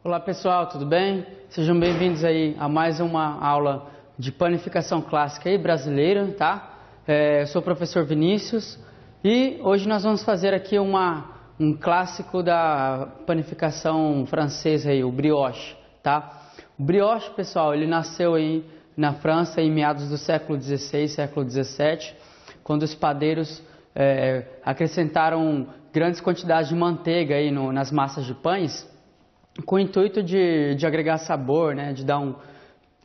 Olá pessoal, tudo bem? Sejam bem-vindos aí a mais uma aula de panificação clássica aí brasileira, tá? Eu sou o professor Vinícius e hoje nós vamos fazer aqui um clássico da panificação francesa aí, o brioche, tá? O brioche, pessoal, ele nasceu aí na França em meados do século XVI, século XVII, quando os padeiros acrescentaram grandes quantidades de manteiga aí nas massas de pães, com o intuito de agregar sabor, né, de dar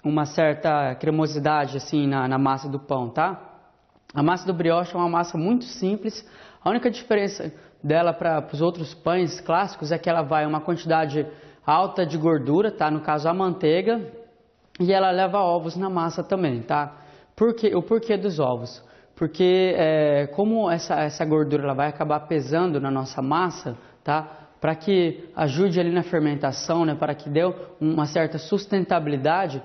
uma certa cremosidade assim na massa do pão, tá? A massa do brioche é uma massa muito simples. A única diferença dela para os outros pães clássicos é que ela vai uma quantidade alta de gordura, tá? No caso a manteiga, e ela leva ovos na massa também, tá? O porquê dos ovos? Porque como essa gordura ela vai acabar pesando na nossa massa, tá? Para que ajude ali na fermentação, né, para que dê uma certa sustentabilidade,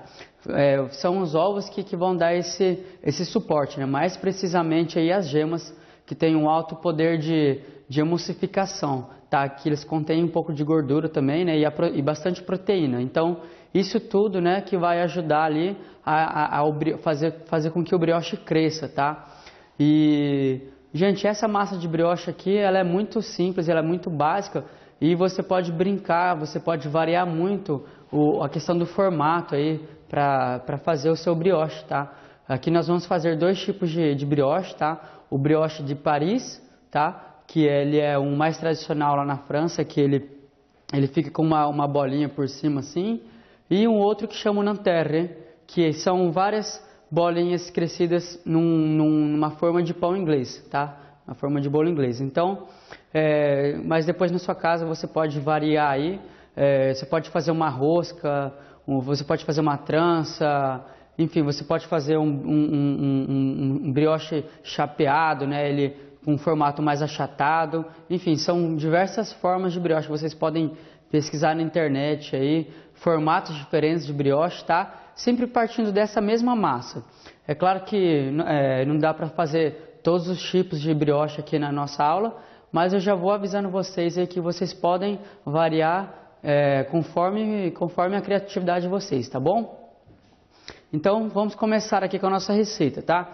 são os ovos que vão dar esse suporte, né? Mais precisamente aí as gemas, que têm um alto poder de emulsificação, tá? Que eles contêm um pouco de gordura também, né, e bastante proteína. Então, isso tudo, né, que vai ajudar ali a fazer com que o brioche cresça, tá? E, gente, essa massa de brioche aqui, ela é muito simples, ela é muito básica. E você pode brincar, você pode variar muito a questão do formato aí para fazer o seu brioche, tá? Aqui nós vamos fazer dois tipos de brioche, tá? O brioche de Paris, tá? Que ele é o mais tradicional lá na França, que ele fica com uma bolinha por cima assim. E um outro que chama o Nanterre, que são várias bolinhas crescidas numa forma de pão inglês, tá? Uma forma de bolo inglês. Então, mas depois na sua casa você pode variar aí, você pode fazer uma rosca, você pode fazer uma trança, enfim, você pode fazer um brioche chapeado, né, ele com um formato mais achatado, enfim, são diversas formas de brioche, vocês podem pesquisar na internet aí, formatos diferentes de brioche, tá? Sempre partindo dessa mesma massa. É claro que não dá para fazer todos os tipos de brioche aqui na nossa aula, mas eu já vou avisando vocês aí que vocês podem variar conforme a criatividade de vocês, tá bom? Então, vamos começar aqui com a nossa receita, tá?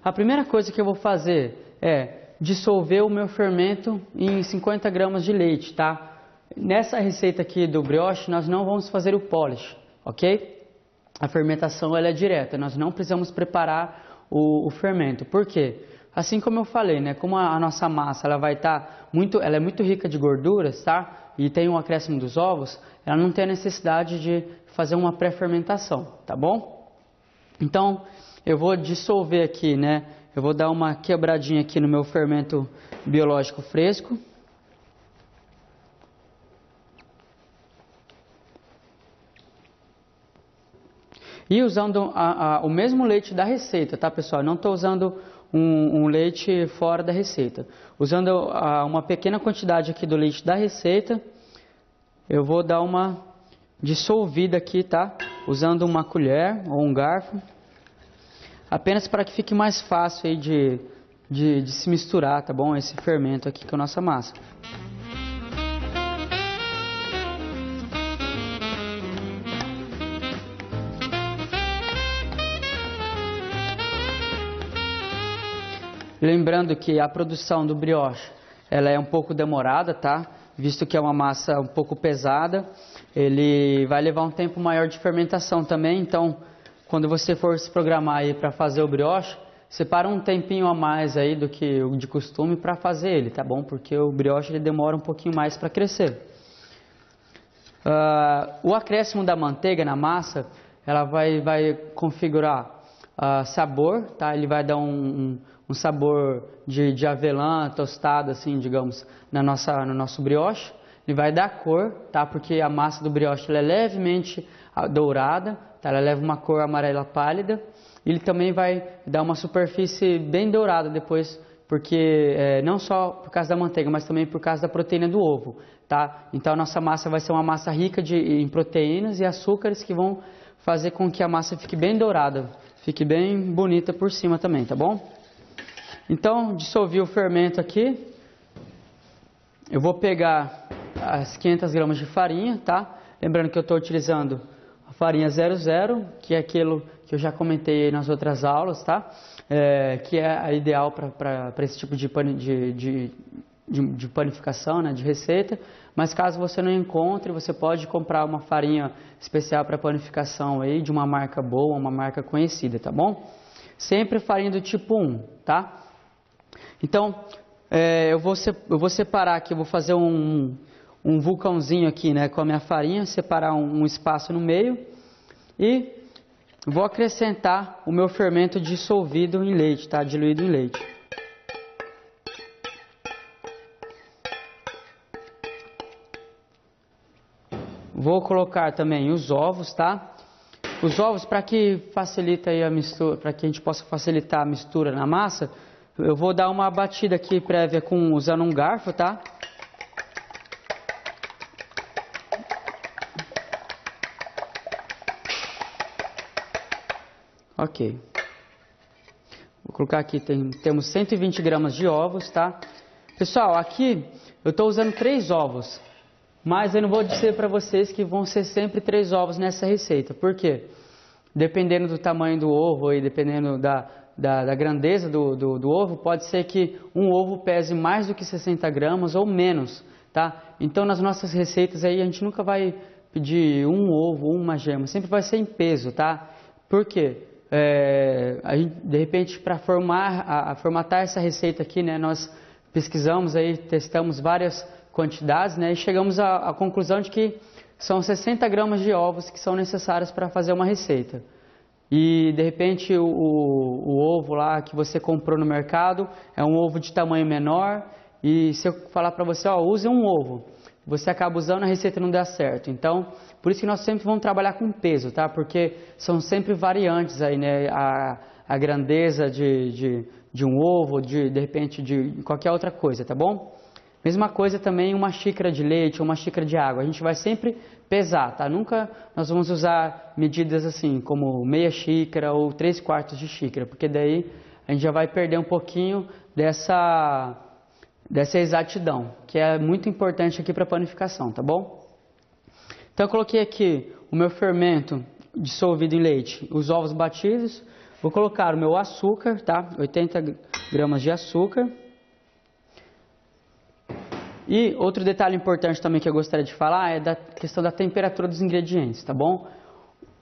A primeira coisa que eu vou fazer é dissolver o meu fermento em 50 gramas de leite, tá? Nessa receita aqui do brioche, nós não vamos fazer o polish, ok? A fermentação ela é direta, nós não precisamos preparar o fermento. Por quê? Assim como eu falei, né? Como a nossa massa ela ela é muito rica de gorduras, tá? E tem um acréscimo dos ovos, ela não tem a necessidade de fazer uma pré-fermentação, tá bom? Então, eu vou dissolver aqui, né? Eu vou dar uma quebradinha aqui no meu fermento biológico fresco. E usando o mesmo leite da receita, tá, pessoal? Não estou usando um leite fora da receita. Usando uma pequena quantidade aqui do leite da receita, eu vou dar uma dissolvida aqui, tá? Usando uma colher ou um garfo. Apenas para que fique mais fácil aí de se misturar, tá bom? Esse fermento aqui com a nossa massa. Lembrando que a produção do brioche, ela é um pouco demorada, tá? Visto que é uma massa um pouco pesada, ele vai levar um tempo maior de fermentação também. Então, quando você for se programar aí para fazer o brioche, separa um tempinho a mais aí do que o de costume para fazer ele, tá bom? Porque o brioche ele demora um pouquinho mais para crescer. O acréscimo da manteiga na massa, ela vai configurar sabor, tá? Ele vai dar um sabor de avelã tostado, assim, digamos, no nosso brioche. Ele vai dar cor, tá? Porque a massa do brioche ela é levemente dourada, tá? Ela leva uma cor amarela pálida. Ele também vai dar uma superfície bem dourada depois, porque não só por causa da manteiga, mas também por causa da proteína do ovo, tá? Então a nossa massa vai ser uma massa rica em proteínas e açúcares que vão fazer com que a massa fique bem dourada, fique bem bonita por cima também, tá bom? Então, dissolvi o fermento aqui. Eu vou pegar as 500 gramas de farinha, tá? Lembrando que eu estou utilizando a farinha 00, que é aquilo que eu já comentei nas outras aulas, tá? Que é a ideal para esse tipo de panificação, né, de receita. Mas caso você não encontre, você pode comprar uma farinha especial para panificação aí, de uma marca boa, uma marca conhecida, tá bom? Sempre farinha do tipo 1, tá? Então, eu vou separar aqui, eu vou fazer um vulcãozinho aqui, né, com a minha farinha, separar um espaço no meio e vou acrescentar o meu fermento dissolvido em leite, tá? Diluído em leite. Vou colocar também os ovos, tá? Os ovos, para que facilita aí a mistura, para que a gente possa facilitar a mistura na massa, eu vou dar uma batida aqui prévia usando um garfo, tá? Ok. Vou colocar aqui, temos 120 gramas de ovos, tá? Pessoal, aqui eu estou usando 3 ovos. Mas eu não vou dizer para vocês que vão ser sempre 3 ovos nessa receita. Por quê? Dependendo do tamanho do ovo e dependendo da grandeza do ovo, pode ser que um ovo pese mais do que 60 gramas ou menos, tá? Então, nas nossas receitas aí, a gente nunca vai pedir um ovo ou uma gema. Sempre vai ser em peso, tá? Por quê? A gente, de repente, para formatar essa receita aqui, né, nós pesquisamos aí, testamos várias quantidades, né, e chegamos à conclusão de que são 60 gramas de ovos que são necessários para fazer uma receita. E de repente o ovo lá que você comprou no mercado é um ovo de tamanho menor, e se eu falar para você, ó, use um ovo, você acaba usando, a receita não dá certo. Então, por isso que nós sempre vamos trabalhar com peso, tá? Porque são sempre variantes aí, né? A grandeza de um ovo, de repente de qualquer outra coisa, tá bom? Mesma coisa também uma xícara de leite ou uma xícara de água. A gente vai sempre pesar, tá? Nunca nós vamos usar medidas assim, como meia xícara ou 3/4 de xícara, porque daí a gente já vai perder um pouquinho dessa exatidão, que é muito importante aqui para a panificação, tá bom? Então eu coloquei aqui o meu fermento dissolvido em leite, os ovos batidos, vou colocar o meu açúcar, tá? 80 gramas de açúcar. E outro detalhe importante também que eu gostaria de falar é da questão da temperatura dos ingredientes, tá bom?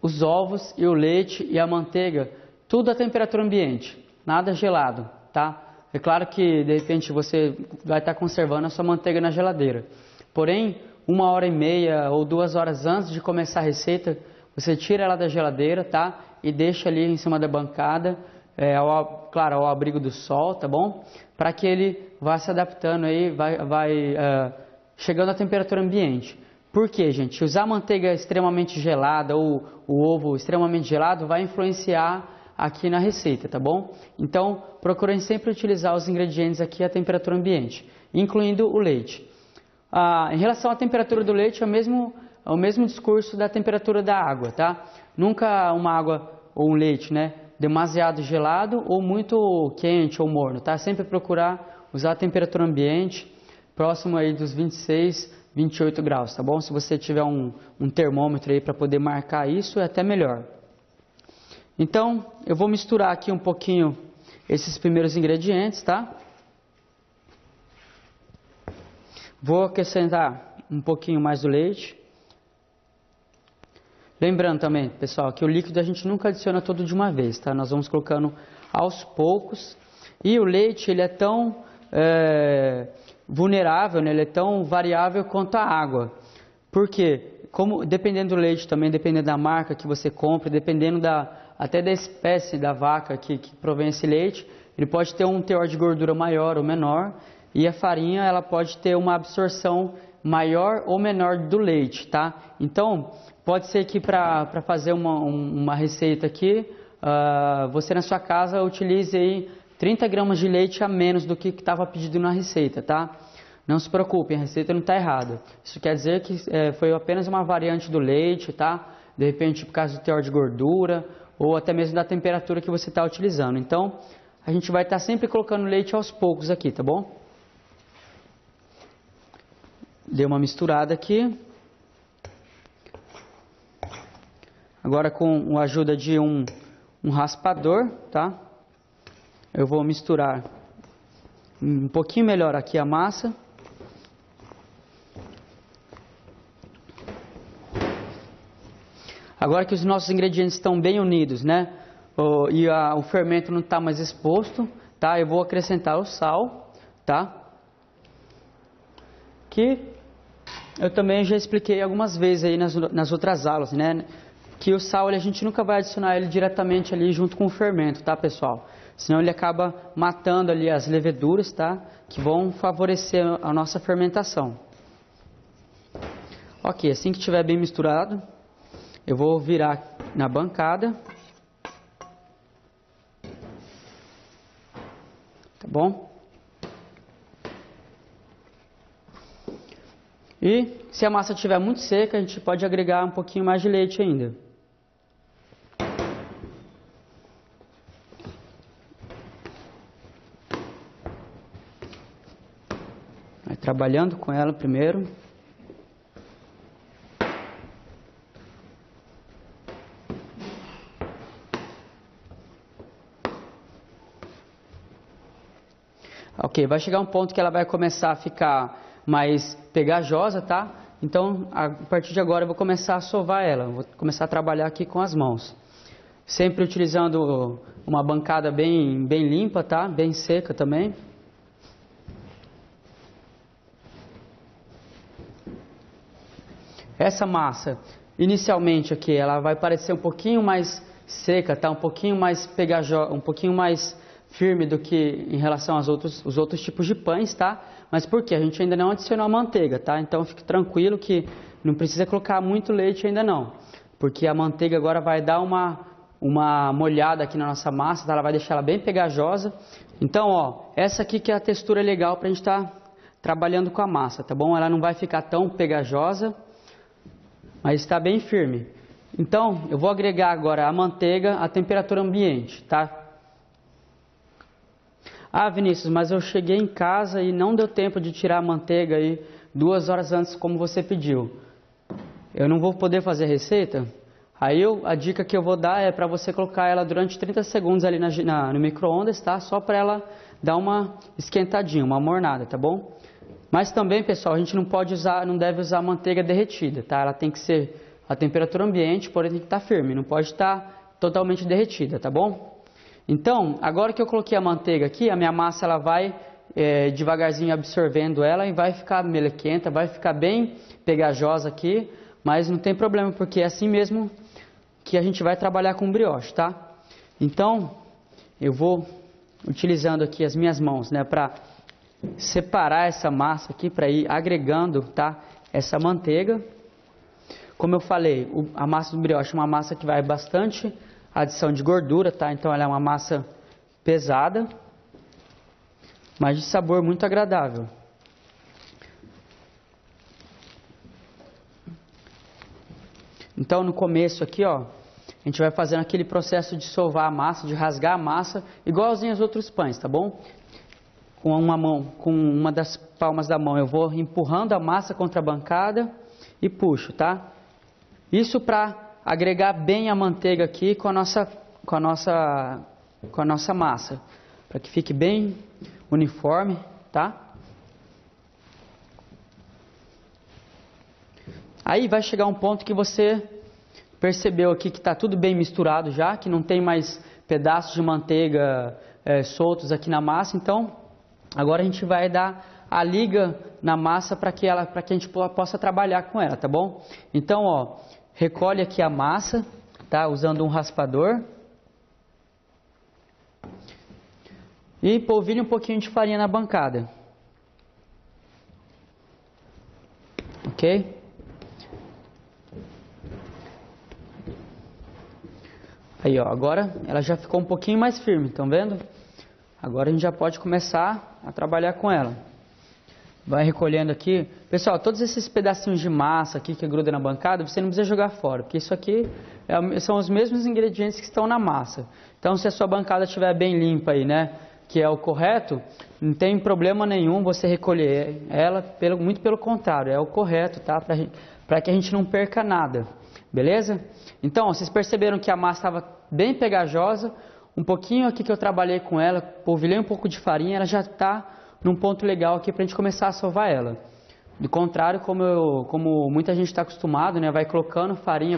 Os ovos e o leite e a manteiga, tudo a temperatura ambiente, nada gelado, tá? É claro que de repente você vai estar conservando a sua manteiga na geladeira, porém 1h30 ou 2 horas antes de começar a receita, você tira ela da geladeira, tá? E deixa ali em cima da bancada, claro, ao abrigo do sol, tá bom? Para que ele vá se adaptando aí, vai chegando à temperatura ambiente. Por quê, gente? Usar manteiga extremamente gelada ou o ovo extremamente gelado vai influenciar aqui na receita, tá bom? Então, procurem sempre utilizar os ingredientes aqui à temperatura ambiente, incluindo o leite. Em relação à temperatura do leite, é o mesmo discurso da temperatura da água, tá? Nunca uma água ou um leite, né, demasiado gelado ou muito quente ou morno, tá? Sempre procurar usar a temperatura ambiente próximo aí dos 26, 28 graus, tá bom? Se você tiver um termômetro aí para poder marcar isso, é até melhor. Então, eu vou misturar aqui um pouquinho esses primeiros ingredientes, tá? Vou acrescentar um pouquinho mais do leite. Lembrando também, pessoal, que o líquido a gente nunca adiciona todo de uma vez, tá? Nós vamos colocando aos poucos. E o leite, ele é tão vulnerável, né? Ele é tão variável quanto a água. Por quê? Dependendo do leite também, dependendo da marca que você compra, dependendo até da espécie da vaca que provém esse leite, ele pode ter um teor de gordura maior ou menor. E a farinha, ela pode ter uma absorção maior ou menor do leite, tá? Então, pode ser que para fazer uma receita aqui, você na sua casa utilize aí 30 gramas de leite a menos do que estava pedido na receita, tá? Não se preocupem, a receita não está errada. Isso quer dizer que foi apenas uma variante do leite, tá? De repente por causa do teor de gordura ou até mesmo da temperatura que você está utilizando. Então, a gente vai estar sempre colocando leite aos poucos aqui, tá bom? Dei uma misturada aqui. Agora com a ajuda de um raspador, tá? Eu vou misturar um pouquinho melhor aqui a massa. Agora que os nossos ingredientes estão bem unidos, né? O fermento não está mais exposto, tá? Eu vou acrescentar o sal, tá? Que eu também já expliquei algumas vezes aí nas outras aulas, né? Que o sal a gente nunca vai adicionar ele diretamente ali junto com o fermento, tá, pessoal? Senão ele acaba matando ali as leveduras, tá? Que vão favorecer a nossa fermentação. Ok, assim que estiver bem misturado, eu vou virar na bancada. Tá bom? E se a massa estiver muito seca, a gente pode agregar um pouquinho mais de leite ainda. Vai trabalhando com ela primeiro. Ok, vai chegar um ponto que ela vai começar a ficar mais pegajosa, tá? Então, a partir de agora eu vou começar a sovar ela, vou começar a trabalhar aqui com as mãos. Sempre utilizando uma bancada bem limpa, tá? Bem seca também. Essa massa, inicialmente aqui, ela vai parecer um pouquinho mais seca, tá? Um pouquinho mais pegajosa, um pouquinho mais firme do que em relação aos outros tipos de pães, tá? Mas por quê? A gente ainda não adicionou a manteiga, tá? Então fique tranquilo que não precisa colocar muito leite ainda não. Porque a manteiga agora vai dar uma molhada aqui na nossa massa, tá? Ela vai deixar ela bem pegajosa. Então, ó, essa aqui que é a textura legal pra gente estar trabalhando com a massa, tá bom? Ela não vai ficar tão pegajosa, mas está bem firme. Então, eu vou agregar agora a manteiga à temperatura ambiente, tá? Ah, Vinícius, mas eu cheguei em casa e não deu tempo de tirar a manteiga aí 2 horas antes, como você pediu. Eu não vou poder fazer a receita? Aí a dica que eu vou dar é para você colocar ela durante 30 segundos ali no micro-ondas, tá? Só para ela dar uma esquentadinha, uma mornada, tá bom? Mas também, pessoal, a gente não deve usar manteiga derretida, tá? Ela tem que ser a temperatura ambiente, porém tem que estar firme, não pode estar totalmente derretida, tá bom? Então, agora que eu coloquei a manteiga aqui, a minha massa ela vai devagarzinho absorvendo ela e vai ficar melequenta, vai ficar bem pegajosa aqui, mas não tem problema, porque é assim mesmo que a gente vai trabalhar com brioche, tá? Então, eu vou utilizando aqui as minhas mãos, né, para separar essa massa aqui, para ir agregando, tá, essa manteiga. Como eu falei, a massa do brioche é uma massa que vai bastante adição de gordura, tá? Então ela é uma massa pesada, mas de sabor muito agradável. Então no começo aqui, ó, a gente vai fazendo aquele processo de sovar a massa, de rasgar a massa, igualzinho aos outros pães, tá bom? Com uma das palmas da mão eu vou empurrando a massa contra a bancada e puxo, tá? Isso para agregar bem a manteiga aqui com a nossa massa, para que fique bem uniforme, tá? Aí vai chegar um ponto que você percebeu aqui que está tudo bem misturado já, que não tem mais pedaços de manteiga soltos aqui na massa. Então, agora a gente vai dar a liga na massa para que a gente possa trabalhar com ela, tá bom? Então, ó, recolhe aqui a massa, tá? Usando um raspador. E polvilhe um pouquinho de farinha na bancada. Ok? Aí, ó, agora ela já ficou um pouquinho mais firme, estão vendo? Agora a gente já pode começar a trabalhar com ela. Vai recolhendo aqui. Pessoal, todos esses pedacinhos de massa aqui que gruda na bancada, você não precisa jogar fora, porque isso aqui são os mesmos ingredientes que estão na massa. Então, se a sua bancada estiver bem limpa aí, né, que é o correto, não tem problema nenhum você recolher ela, muito pelo contrário, é o correto, tá? Para que a gente não perca nada. beleza? Então, vocês perceberam que a massa estava bem pegajosa, um pouquinho aqui que eu trabalhei com ela, polvilhei um pouco de farinha, ela já está num ponto legal aqui para a gente começar a sovar ela. Do contrário, como muita gente está acostumado, né, vai colocando farinha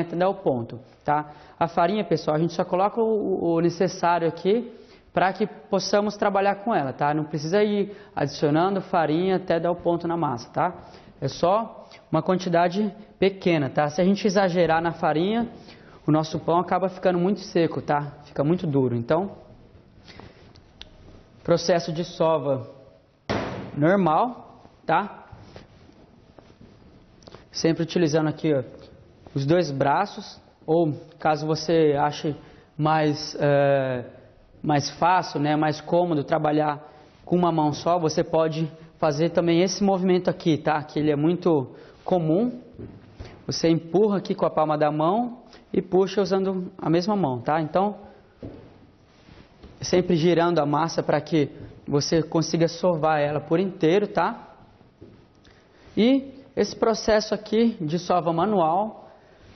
até dar o ponto, tá? A farinha, pessoal, a gente só coloca o necessário aqui para que possamos trabalhar com ela, tá? Não precisa ir adicionando farinha até dar o ponto na massa, tá? É só uma quantidade pequena, tá? Se a gente exagerar na farinha, o nosso pão acaba ficando muito seco, tá? Fica muito duro. Então, processo de sova normal, tá? Sempre utilizando aqui, ó, os dois braços, ou caso você ache mais fácil, né, mais cômodo trabalhar com uma mão só, você pode fazer também esse movimento aqui, tá? Que ele é muito comum. Você empurra aqui com a palma da mão e puxa usando a mesma mão, tá? Então, sempre girando a massa para que você consiga sovar ela por inteiro, tá? E esse processo aqui de sova manual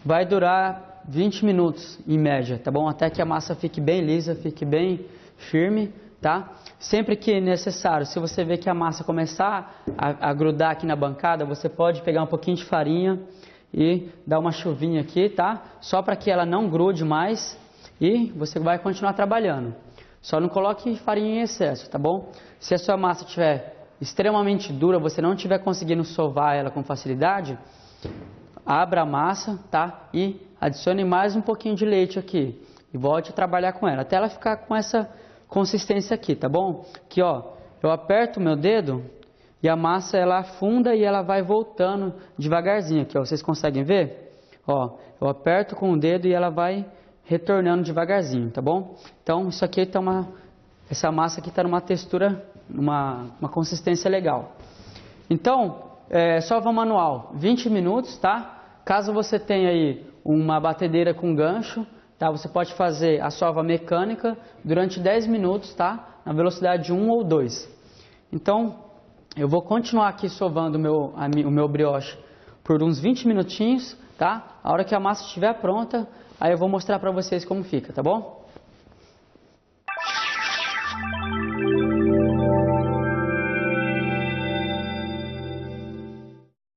vai durar 20 minutos em média, tá bom? Até que a massa fique bem lisa, fique bem firme, tá? Sempre que necessário, se você vê que a massa começar a grudar aqui na bancada, você pode pegar um pouquinho de farinha e dar uma chuvinha aqui, tá? Só para que ela não grude mais e você vai continuar trabalhando. Só não coloque farinha em excesso, tá bom? Se a sua massa estiver extremamente dura, você não estiver conseguindo sovar ela com facilidade, abra a massa, tá? E adicione mais um pouquinho de leite aqui e volte a trabalhar com ela até ela ficar com essa consistência aqui, tá bom? Aqui, ó, eu aperto o meu dedo e a massa ela afunda e ela vai voltando devagarzinho aqui, ó. Vocês conseguem ver? Ó, eu aperto com o dedo e ela vai retornando devagarzinho, tá bom? Então, isso aqui tá essa massa aqui tá numa textura, uma consistência legal. Então, sova manual, 20 minutos, tá? Caso você tenha aí uma batedeira com gancho, tá? Você pode fazer a sova mecânica durante 10 minutos, tá? Na velocidade de 1 ou 2. Então, eu vou continuar aqui sovando o meu brioche por uns 20 minutinhos, tá? A hora que a massa estiver pronta, aí eu vou mostrar para vocês como fica, tá bom?